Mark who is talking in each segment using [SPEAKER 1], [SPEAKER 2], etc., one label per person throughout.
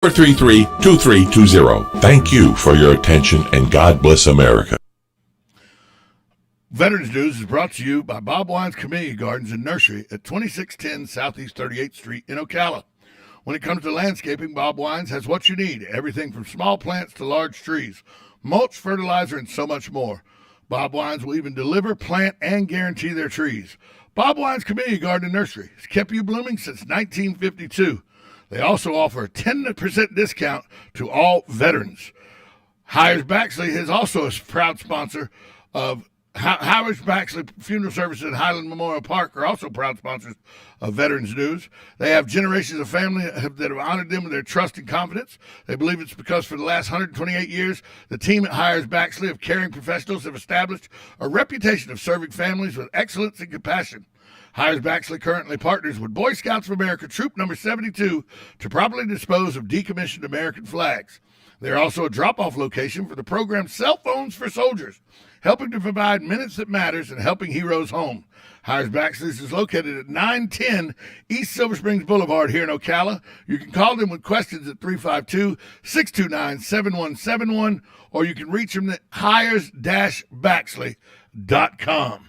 [SPEAKER 1] 433-2320. Thank you for your attention, and God bless America.
[SPEAKER 2] Veterans News is brought to you by Bob Wine's Community Gardens and Nursery at 2610 Southeast 38th Street in Ocala. When it comes to landscaping, Bob Wines has what you need, everything from small plants to large trees, mulch, fertilizer, and so much more. Bob Wines will even deliver, plant, and guarantee their trees. Bob Wine's Community Garden and Nursery has kept you blooming since 1952. They also offer a 10% discount to all veterans. Hires Baxley is also a proud sponsor of Hires Baxley Funeral Services at Highland Memorial Park are also proud sponsors of Veterans News. They have generations of family that have honored them with their trust and confidence. They believe it's because for the last 128 years, the team at Hires Baxley of caring professionals have established a reputation of serving families with excellence and compassion. Hires Baxley currently partners with Boy Scouts of America Troop Number 72 to properly dispose of decommissioned American flags. They're also a drop-off location for the program Cell Phones for Soldiers, helping to provide minutes that matters and helping heroes home. Hires Baxley is located at 910 East Silver Springs Boulevard here in Ocala. You can call them with questions at 352-629-7171, or you can reach them at hires-baxley.com.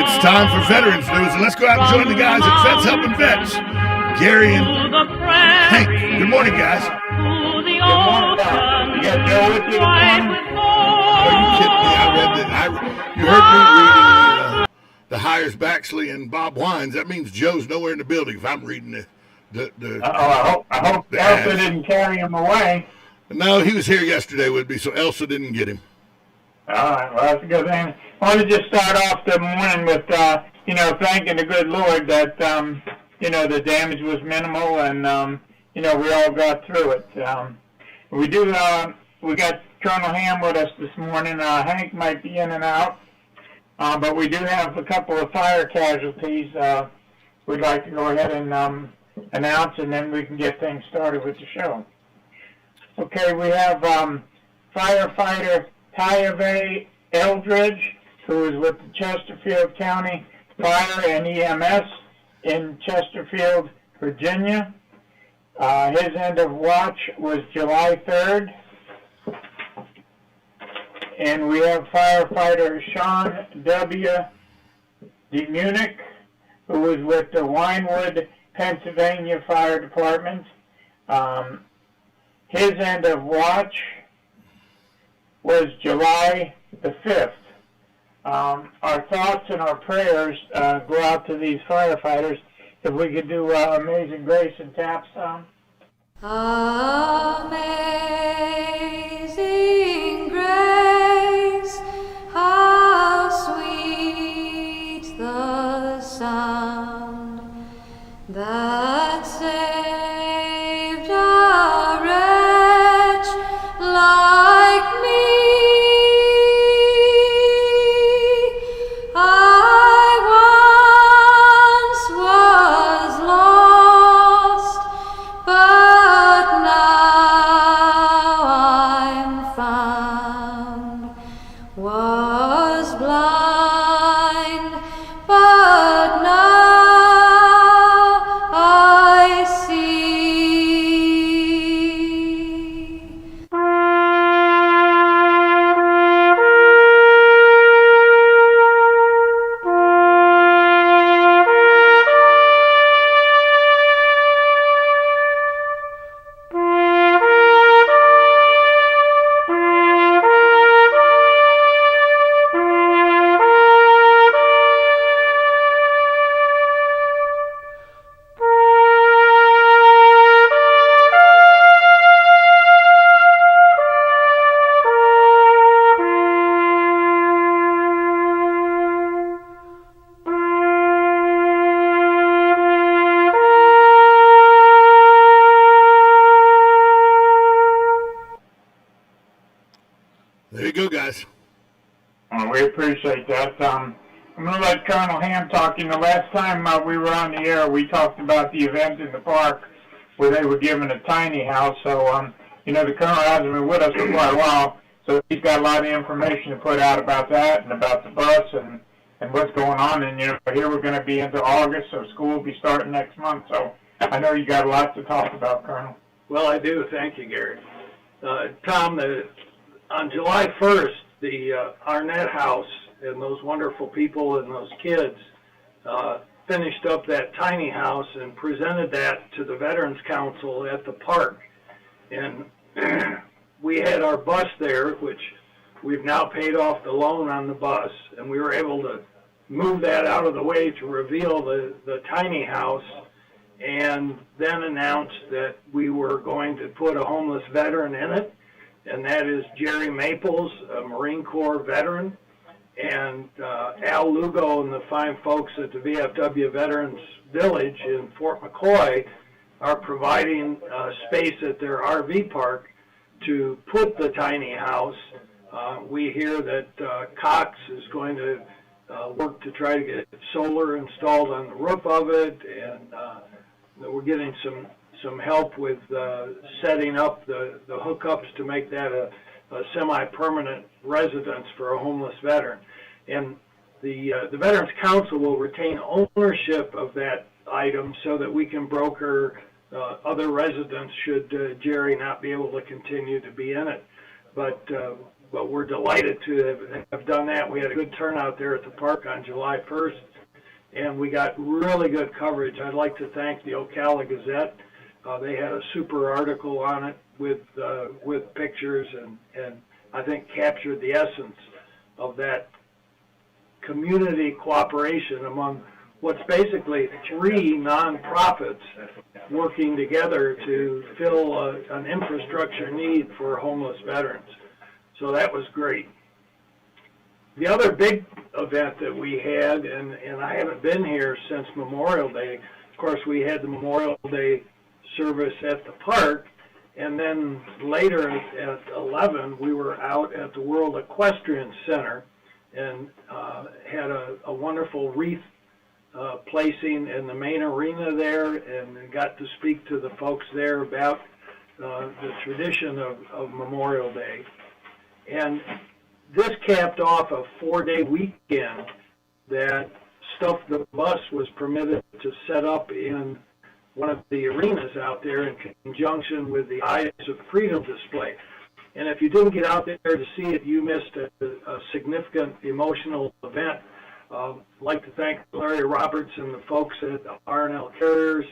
[SPEAKER 2] It's time for Veterans News, and let's go out and join the guys at Vets Helping Vets, Gary and Hank. Good morning, guys.
[SPEAKER 3] Good morning, Bob. You got Joe with you this morning?
[SPEAKER 2] Are you kidding me? I read that. You heard me reading the Hires Baxley and Bob Wines. That means Joe's nowhere in the building if I'm reading the
[SPEAKER 3] I hope Elsa didn't carry him away.
[SPEAKER 2] No, he was here yesterday with me, so Elsa didn't get him.
[SPEAKER 3] All right, well, that's a good thing. I want to just start off the morning with, thanking the good Lord that, the damage was minimal and, we all got through it. We got Colonel Ham with us this morning. Hank might be in and out, but we do have a couple of fire casualties we'd like to go ahead and announce, and then we can get things started with the show. Okay, we have firefighter Tyave Eldridge, who is with the Chesterfield County Fire and EMS in Chesterfield, Virginia. His end of watch was July 3rd. And we have firefighter Sean W. DeMunich, who was with the Winewood, Pennsylvania Fire Department. His end of watch was July the 5th. Our thoughts and our prayers go out to these firefighters. If we could do Amazing Grace and tap some.
[SPEAKER 4] Amazing grace, how sweet the sound that saved a wretch like me. I
[SPEAKER 2] There you go, guys.
[SPEAKER 3] We appreciate that. I'm going to let Colonel Ham talk. The last time we were on the air, we talked about the event in the park where they were given a tiny house. So, the Colonel hasn't been with us for quite a while, so he's got a lot of information to put out about that and about the bus and what's going on. And, here we're going to be into August, so school will be starting next month. So I know you got a lot to talk about, Colonel.
[SPEAKER 5] Well, I do. Thank you, Gary. Tom, on July 1st, the Arnett House and those wonderful people and those kids finished up that tiny house and presented that to the Veterans Council at the park. And we had our bus there, which we've now paid off the loan on the bus, and we were able to move that out of the way to reveal the tiny house, and then announced that we were going to put a homeless veteran in it, and that is Jerry Maples, a Marine Corps veteran, and Al Lugo and the fine folks at the VFW Veterans Village in Fort McCoy are providing space at their RV park to put the tiny house. We hear that Cox is going to work to try to get solar installed on the roof of it, and we're getting some help with setting up the hookups to make that a semi-permanent residence for a homeless veteran. And the Veterans Council will retain ownership of that item so that we can broker other residents should Jerry not be able to continue to be in it. But we're delighted to have done that. We had a good turnout there at the park on July 1st, and we got really good coverage. I'd like to thank the Ocala Gazette. They had a super article on it with pictures and I think captured the essence of that community cooperation among what's basically three nonprofits working together to fill an infrastructure need for homeless veterans. So that was great. The other big event that we had, and I haven't been here since Memorial Day, of course we had the Memorial Day service at the park, and then later at 11 we were out at the World Equestrian Center and had a wonderful wreath placing in the main arena there, and got to speak to the folks there about the tradition of Memorial Day. And this capped off a 4-day weekend that Stuff the Bus was permitted to set up in one of the arenas out there in conjunction with the Eyes of Freedom display. And if you didn't get out there to see it, you missed a significant emotional event. I'd like to thank Larry Roberts and the folks at the R&L Carriers,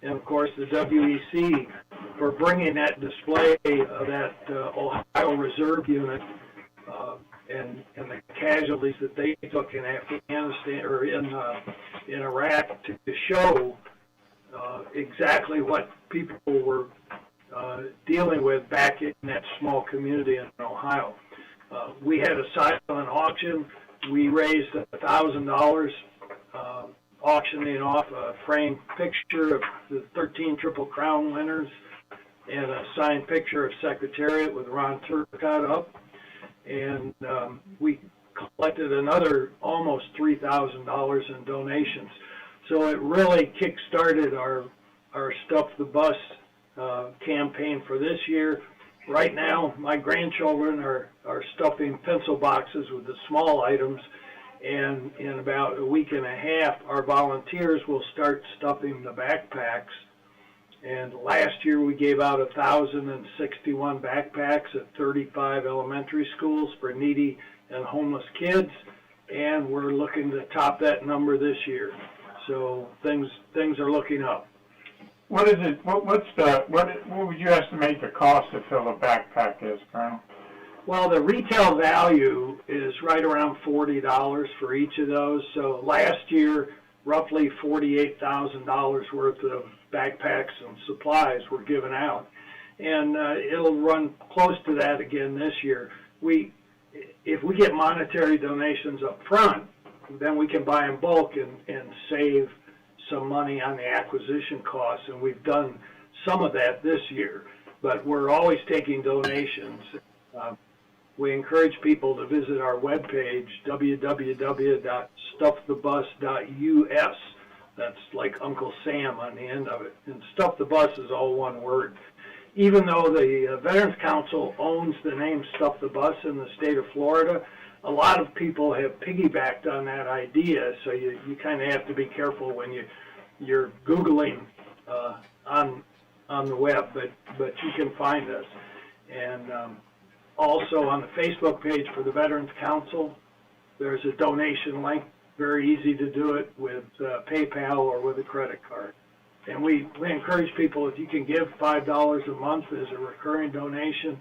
[SPEAKER 5] and of course the WEC for bringing that display of that Ohio Reserve unit and the casualties that they took in Afghanistan or in Iraq to show exactly what people were dealing with back in that small community in Ohio. We had a silent auction. We raised $1,000 auctioning off a framed picture of the 13 Triple Crown winners and a signed picture of Secretariat with Ron Thur cut up. And we collected another almost $3,000 in donations. So it really kick-started our Stuff the Bus campaign for this year. Right now, my grandchildren are stuffing pencil boxes with the small items, and in about a week and a half, our volunteers will start stuffing the backpacks. And last year, we gave out 1,061 backpacks at 35 elementary schools for needy and homeless kids, and we're looking to top that number this year. So things are looking up.
[SPEAKER 3] What is it? What would you estimate the cost to fill a backpack is, Colonel?
[SPEAKER 5] Well, the retail value is right around $40 for each of those. So last year, roughly $48,000 worth of backpacks and supplies were given out, and it'll run close to that again this year. If we get monetary donations up front, then we can buy in bulk and save some money on the acquisition costs, and we've done some of that this year. But we're always taking donations. we encourage people to visit our webpage, www.stuffthebus.us. That's like Uncle Sam on the end of it. And Stuff the Bus is all one word. Even though the Veterans Council owns the name Stuff the Bus in the state of Florida, a lot of people have piggybacked on that idea, so you kind of have to be careful when you're Googling on the web, but you can find us. And also on the Facebook page for the Veterans Council, there's a donation link. Very easy to do it with PayPal or with a credit card. And we encourage people, if you can give $5 a month as a recurring donation,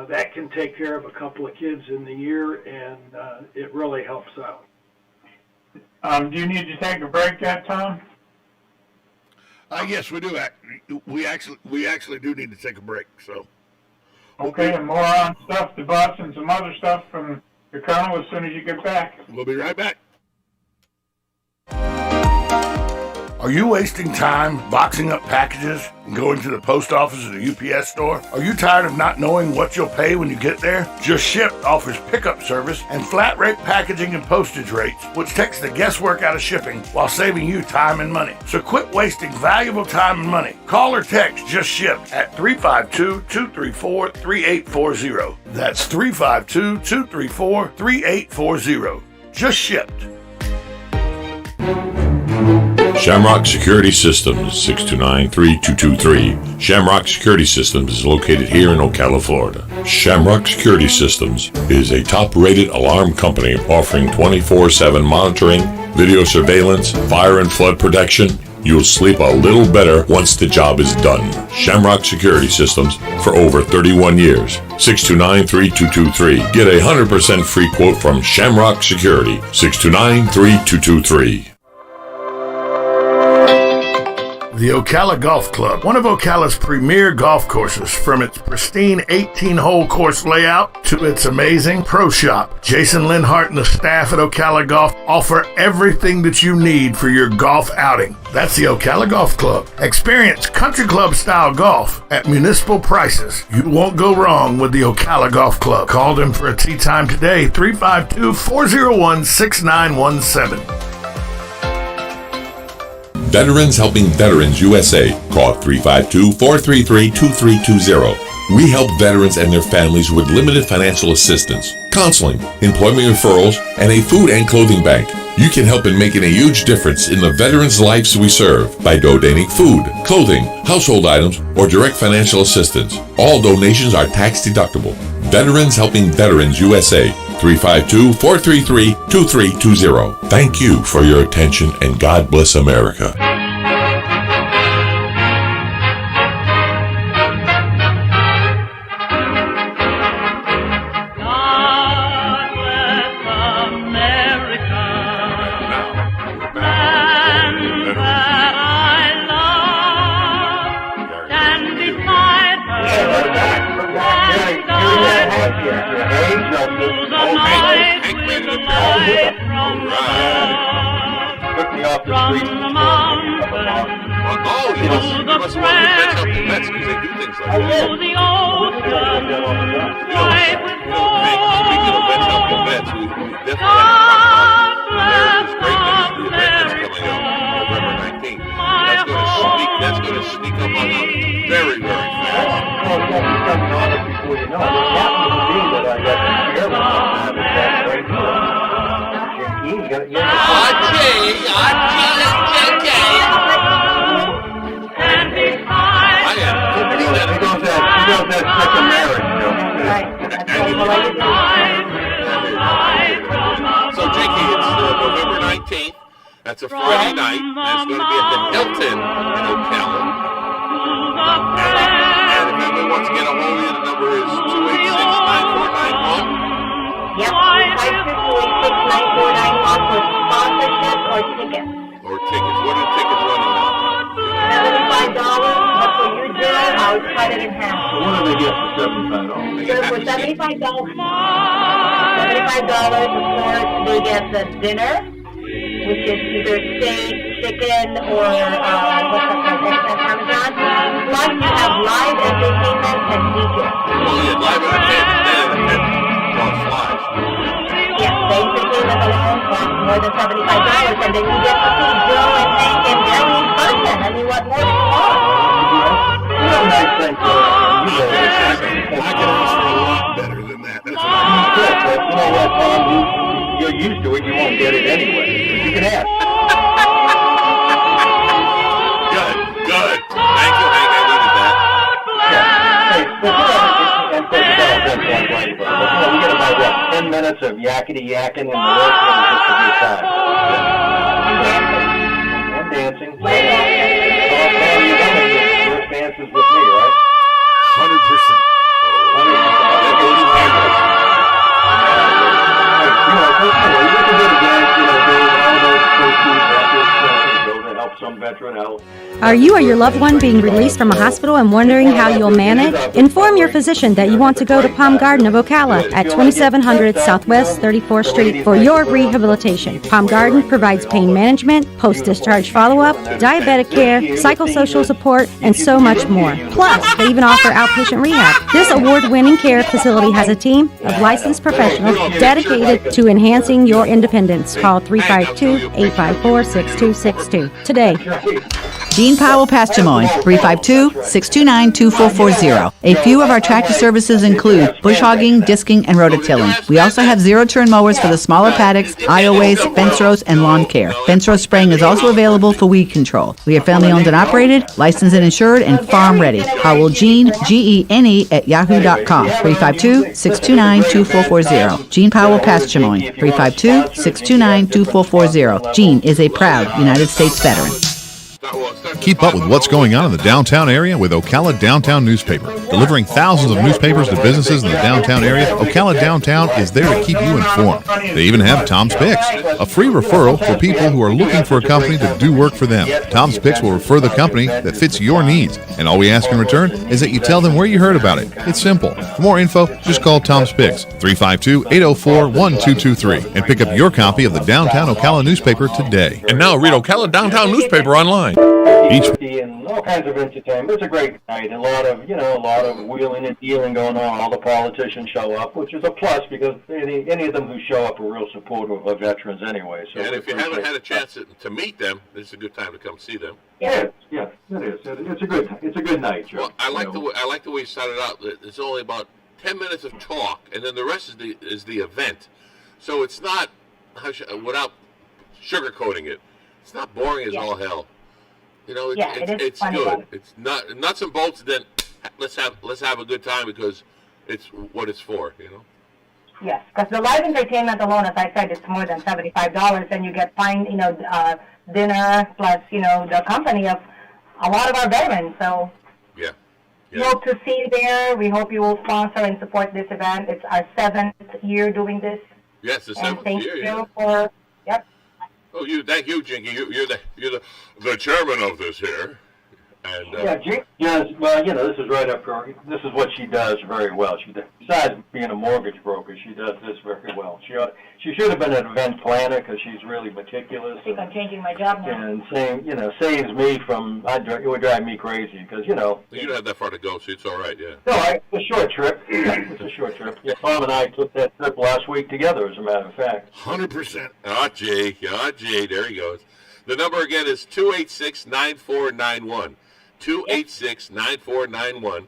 [SPEAKER 5] that can take care of a couple of kids in the year, and it really helps out.
[SPEAKER 3] Do you need to take a break yet, Tom?
[SPEAKER 2] Yes, we do. We actually do need to take a break. So.
[SPEAKER 3] Okay, and more on Stuff the Bus and some other stuff from the Colonel as soon as you get back.
[SPEAKER 2] We'll be right back. Are you wasting time boxing up packages and going to the post office or the UPS store? Are you tired of not knowing what you'll pay when you get there? Just Ship offers pickup service and flat rate packaging and postage rates, which takes the guesswork out of shipping while saving you time and money. So quit wasting valuable time and money. Call or text Just Ship at 352-234-3840. That's 352-234-3840. Just Shipped.
[SPEAKER 1] Shamrock Security Systems, 629-3223. Shamrock Security Systems is located here in Ocala, Florida. Shamrock Security Systems is a top-rated alarm company offering 24/7 monitoring, video surveillance, fire and flood protection. You'll sleep a little better once the job is done. Shamrock Security Systems for over 31 years. 629-3223. Get a 100% free quote from Shamrock Security. 629-3223.
[SPEAKER 2] The Ocala Golf Club, one of Ocala's premier golf courses, from its pristine 18-hole course layout to its amazing pro shop. Jason Linhart and the staff at Ocala Golf offer everything that you need for your golf outing. That's the Ocala Golf Club. Experience country club style golf at municipal prices. You won't go wrong with the Ocala Golf Club. Call them for a tee time today, 352-401-6917.
[SPEAKER 1] Veterans Helping Veterans USA. Call 352-433-2320. We help veterans and their families with limited financial assistance, counseling, employment referrals, and a food and clothing bank. You can help in making a huge difference in the veterans' lives we serve by donating food, clothing, household items, or direct financial assistance. All donations are tax deductible. Veterans Helping Veterans USA. 352-433-2320. Thank you for your attention, and God bless America.
[SPEAKER 6] That's going to sneak up on us very, very fast. So, Jakey, it's November 19th. That's a Friday night, and it's going to be at the Hilton in Ocala. And if anyone wants to get a hold of you, the number is 286-9491.
[SPEAKER 7] Yep, 286-9491 for sponsorship or tickets.
[SPEAKER 6] Or tickets. What are tickets running now?
[SPEAKER 7] $75, but for you, Joe, I'll cut it in half.
[SPEAKER 2] So what do they get for $75?
[SPEAKER 7] So for $75, of course, they get the dinner, which is either steak, chicken, or Parmesan. Plus, you have live entertainment and DJ.
[SPEAKER 6] Oh, yeah, live entertainment.
[SPEAKER 7] more than $75, and then you get to see Joe and Hank and Gary in person. I mean, what more do you want?
[SPEAKER 3] You know, nice thing for you guys.
[SPEAKER 2] I could ask for a lot better than that. That's what
[SPEAKER 3] You could, but you know what, Tom? You're used to it. You won't get it anyway. You can ask.
[SPEAKER 6] Good. Thank you, Hank. I needed that.
[SPEAKER 3] Yeah. Hey, but you know, and of course, it's all done for but you know, we get about, what, 10 minutes of yakety-yakking, and the rest of it is just a good time. And dancing. So, Tom, you're running your first dances with me, right?
[SPEAKER 2] 100%.
[SPEAKER 3] 100%. You know, you get to do it again, you know, Dave, all those proceeds go to help some veteran out.
[SPEAKER 8] Are you or your loved one being released from a hospital and wondering how you'll manage? Inform your physician that you want to go to Palm Garden of Ocala at 2700 Southwest 34th Street for your rehabilitation. Palm Garden provides pain management, post-discharge follow-up, diabetic care, psychosocial support, and so much more. Plus, they even offer outpatient rehab. This award-winning care facility has a team of licensed professionals dedicated to enhancing your independence. Call 352-854-6262 today.
[SPEAKER 9] Gene Powell Pastimoy, 352-629-2440. A few of our tractor services include bush hogging, disking, and rototilling. We also have zero-turn mowers for the smaller paddocks, aisleways, fence rows, and lawn care. Fence row spraying is also available for weed control. We are family-owned and operated, licensed and insured, and farm-ready. Howell Gene, Gene, at yahoo.com, 352-629-2440. Gene Powell Pastimoy, 352-629-2440. Gene is a proud United States veteran.
[SPEAKER 10] Keep up with what's going on in the downtown area with Ocala Downtown Newspaper. Delivering thousands of newspapers to businesses in the downtown area, Ocala Downtown is there to keep you informed. They even have Tom's Picks, a free referral for people who are looking for a company to do work for them. Tom's Picks will refer the company that fits your needs, and all we ask in return is that you tell them where you heard about it. It's simple. For more info, just call Tom's Picks, 352-804-1223, and pick up your copy of the Downtown Ocala newspaper today.
[SPEAKER 1] And now read Ocala Downtown Newspaper online.
[SPEAKER 3] And all kinds of entertainment. It's a great night. A lot of wheeling and dealing going on. All the politicians show up, which is a plus because any of them who show up are real supportive of veterans anyway. So
[SPEAKER 6] and if you haven't had a chance to meet them, this is a good time to come see them.
[SPEAKER 3] Yeah, it is. It's a good night, Joe.
[SPEAKER 6] Well, I like the way you started out. It's only about 10 minutes of talk, and then the rest is the event. So it's not without sugarcoating it. It's not boring as all hell. You know, it's good. It's not nuts and bolts. Then let's have a good time because it's what it's for. You know.
[SPEAKER 7] Yes, because the live entertainment alone, as I said, it's more than $75, and you get dinner plus the company of a lot of our veterans. So
[SPEAKER 6] yeah.
[SPEAKER 7] We hope to see you there. We hope you will sponsor and support this event. It's our 7th year doing this.
[SPEAKER 6] Yes, the 7th year.
[SPEAKER 7] Thank you for
[SPEAKER 6] Oh, thank you, Jinky. You're the chairman of this here. And
[SPEAKER 3] Jinky does well. This is right up her. This is what she does very well. Besides being a mortgage broker, she does this very well. She should have been an event planner because she's really meticulous.
[SPEAKER 7] I think I'm changing my job now.
[SPEAKER 3] And saves me from. It would drive me crazy because
[SPEAKER 6] You don't have that far to go, so it's all right. Yeah.
[SPEAKER 3] No, it's a short trip. It's a short trip. Yeah, Tom and I took that trip last week together, as a matter of fact.
[SPEAKER 2] 100%.
[SPEAKER 6] Jay, there he goes. The number again is 286-9491. 286-9491.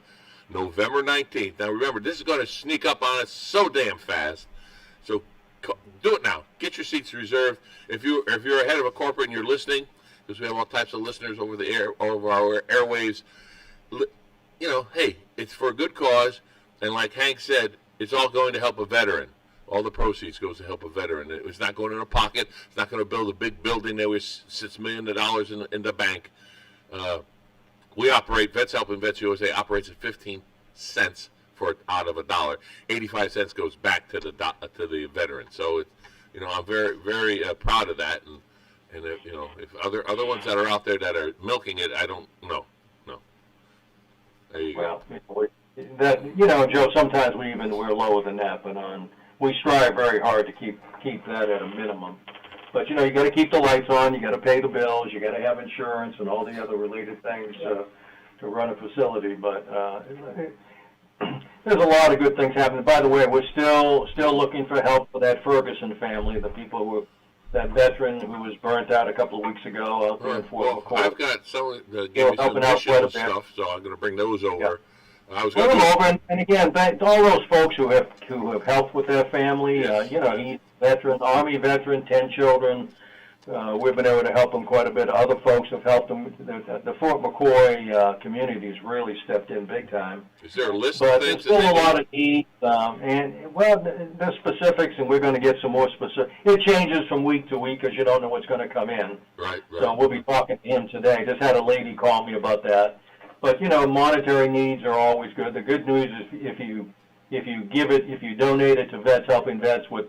[SPEAKER 6] November 19th. Now remember, this is going to sneak up on us so damn fast. So do it now. Get your seats reserved. If you're ahead of a corporate and you're listening, because we have all types of listeners over our airwaves. Hey, it's for a good cause, and like Hank said, it's all going to help a veteran. All the proceeds goes to help a veteran. It's not going in a pocket. It's not going to build a big building that was $6 million in the bank. We operate, Vets Helping Vets USA operates at 15 cents out of $1. 85 cents goes back to the veteran. So I'm very, very proud of that. And if other ones that are out there that are milking it, I don't know. No. There you go.
[SPEAKER 3] Well, Joe, sometimes we're lower than that, but we strive very hard to keep that at a minimum. But you got to keep the lights on, you got to pay the bills, you got to have insurance and all the other related things to run a facility. But there's a lot of good things happening. By the way, we're still looking for help for that Ferguson family, the people who
[SPEAKER 11] that veteran who was burnt out a couple of weeks ago out there in Fort McCoy.
[SPEAKER 6] I've got some that gave me some additional stuff, so I'm going to bring those over.
[SPEAKER 11] Yeah.
[SPEAKER 6] I was
[SPEAKER 11] Bring
[SPEAKER 6] going
[SPEAKER 11] them over, and again, thank to all those folks who have helped with their family. He's a veteran, Army veteran, 10 children. We've been able to help him quite a bit. Other folks have helped him. The Fort McCoy community's really stepped in big time.
[SPEAKER 6] Is there a list
[SPEAKER 11] but
[SPEAKER 6] of things?
[SPEAKER 11] There's still a lot of needs, there's specifics, and we're going to get some more specific. It changes from week to week because you don't know what's going to come in.
[SPEAKER 6] Right.
[SPEAKER 11] So we'll be talking to him today. Just had a lady call me about that. But monetary needs are always good. The good news is if you donate it to Vets Helping Vets for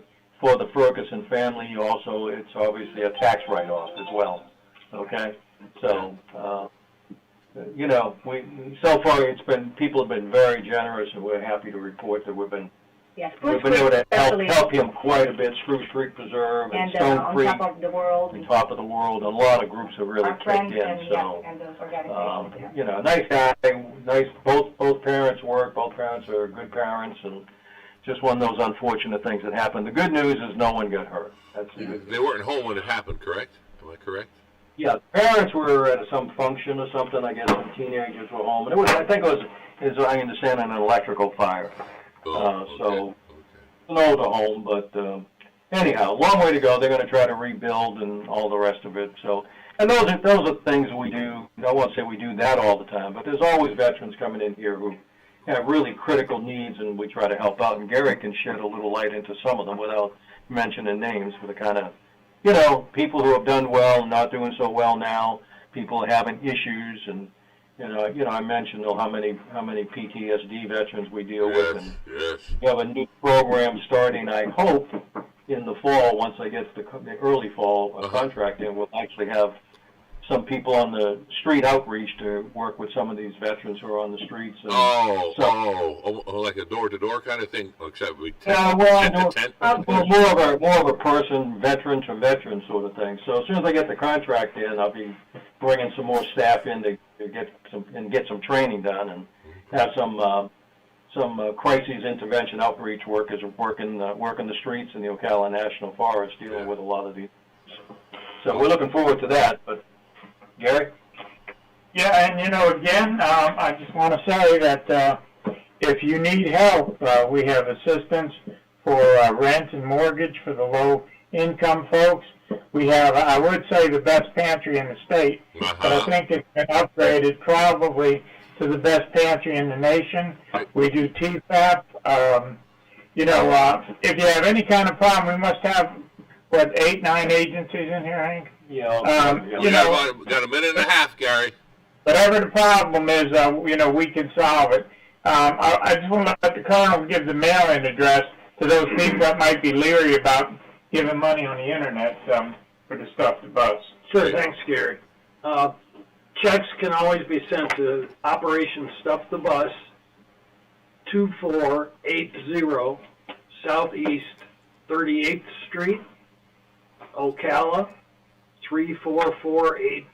[SPEAKER 11] the Ferguson family, it's obviously a tax write-off as well. Okay, so so far people have been very generous, and we're happy to report that we've been able to help him quite a bit. Spruce Creek Preserve and Stone Creek,
[SPEAKER 7] on Top of the World.
[SPEAKER 11] and Top of the World. A lot of groups have really kicked in.
[SPEAKER 7] And those organizations.
[SPEAKER 11] Nice guy. Nice. Both parents work. Both parents are good parents, and just one of those unfortunate things that happened. The good news is no one got hurt. That's the good news.
[SPEAKER 6] They weren't home when it happened, correct? Am I correct?
[SPEAKER 11] Yeah, the parents were at some function or something. I guess some teenagers were home, and I think it was, as I understand, an electrical fire. So an older home, but anyhow, long way to go. They're going to try to rebuild and all the rest of it. So, and those are things we do. I won't say we do that all the time, but there's always veterans coming in here who have really critical needs, and we try to help out. And Gary can shed a little light into some of them without mentioning names, for the kind of, people who have done well and not doing so well now, people having issues, and I mentioned how many PTSD veterans we deal with, and we have a new program starting. I hope in the fall, once I get the early fall contract in, we'll actually have some people on the street outreach to work with some of these veterans who are on the streets. And
[SPEAKER 6] like a door-to-door kind of thing, except we
[SPEAKER 11] more of a person, veteran to veteran sort of thing. So as soon as I get the contract in, I'll be bringing some more staff in to get some training done, and have some crises intervention outreach workers working the streets in the Ocala National Forest, dealing with a lot of these. So we're looking forward to that. But Gary?
[SPEAKER 3] Yeah, and again, I just want to say that if you need help, we have assistance for rent and mortgage for the low-income folks. We have, I would say, the best pantry in the state, but I think it's been upgraded probably to the best pantry in the nation. We do TFAP. If you have any kind of problem, we must have, 8-9 agencies in here, Hank?
[SPEAKER 6] Got a minute and a half, Gary.
[SPEAKER 3] Whatever the problem is, we can solve it. I just want to let the Colonel give the mail-in address to those people that might be leery about giving money on the internet for the Stuff the Bus.
[SPEAKER 5] Sure, thanks, Gary. Checks can always be sent to Operation Stuff the Bus, 2480 Southeast 38th Street, Ocala, 34480.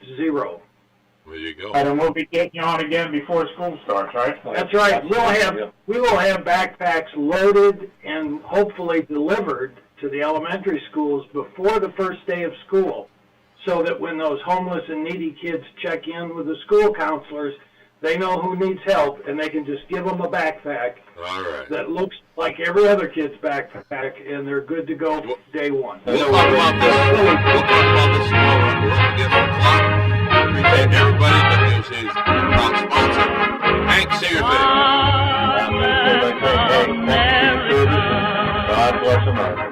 [SPEAKER 6] There you go.
[SPEAKER 3] And we'll be getting you on again before school starts, right?
[SPEAKER 5] That's right. We will have backpacks loaded and hopefully delivered to the elementary schools before the first day of school, so that when those homeless and needy kids check in with the school counselors, they know who needs help, and they can just give them a backpack that looks like every other kid's backpack, and they're good to go day one.
[SPEAKER 6] We'll talk about this tomorrow. We're up against the clock. Appreciate everybody. WOCA's proud sponsor. Hank, say your thing.
[SPEAKER 11] God bless America.